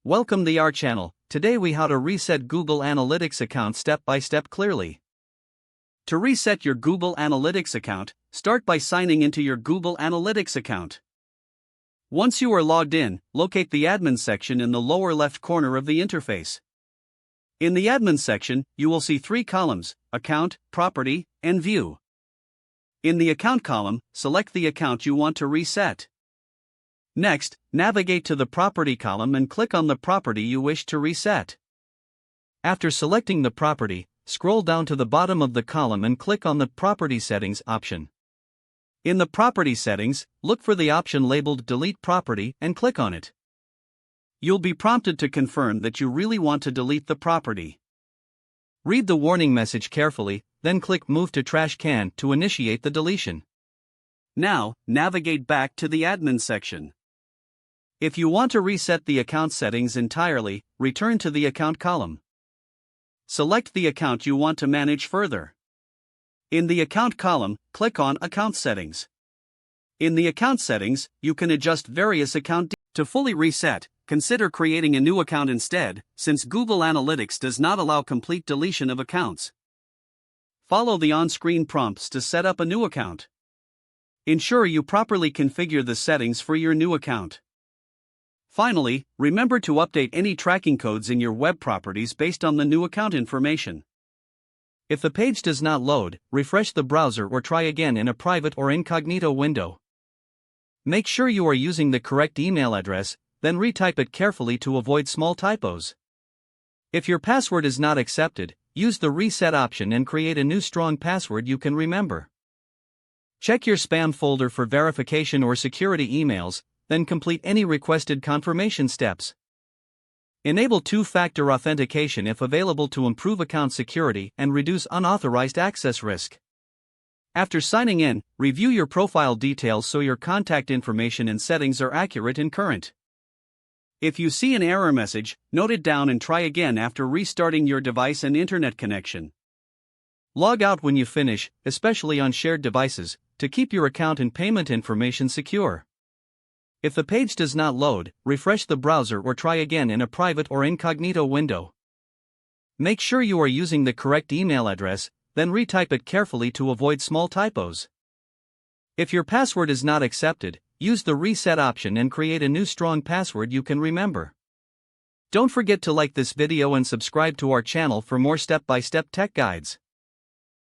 Welcome to our channel. Today we how to reset Google Analytics account step by step clearly. To reset your Google Analytics account, start by signing into your Google Analytics account. Once you are logged in, locate the admin section in the lower left corner of the interface. In the admin section, you will see three columns: account, property, and view. In the account column, select the account you want to reset. Next, navigate to the property column and click on the property you wish to reset. After selecting the property, scroll down to the bottom of the column and click on the Property Settings option. In the Property Settings, look for the option labeled Delete Property and click on it. You'll be prompted to confirm that you really want to delete the property. Read the warning message carefully, then click Move to Trash Can to initiate the deletion. Now, navigate back to the admin section. If you want to reset the account settings entirely, return to the account column. Select the account you want to manage further. In the account column, click on Account Settings. In the account settings, you can adjust various account details. To fully reset, consider creating a new account instead, since Google Analytics does not allow complete deletion of accounts. Follow the on-screen prompts to set up a new account. Ensure you properly configure the settings for your new account. Finally, remember to update any tracking codes in your web properties based on the new account information. If the page does not load, refresh the browser or try again in a private or incognito window. Make sure you are using the correct email address, then retype it carefully to avoid small typos. If your password is not accepted, use the reset option and create a new strong password you can remember. Check your spam folder for verification or security emails, then complete any requested confirmation steps. Enable two-factor authentication if available to improve account security and reduce unauthorized access risk. After signing in, review your profile details so your contact information and settings are accurate and current. If you see an error message, note it down and try again after restarting your device and internet connection. Log out when you finish, especially on shared devices, to keep your account and payment information secure. If the page does not load, refresh the browser or try again in a private or incognito window. Make sure you are using the correct email address, then retype it carefully to avoid small typos. If your password is not accepted, use the reset option and create a new strong password you can remember. Don't forget to like this video and subscribe to our channel for more step-by-step tech guides.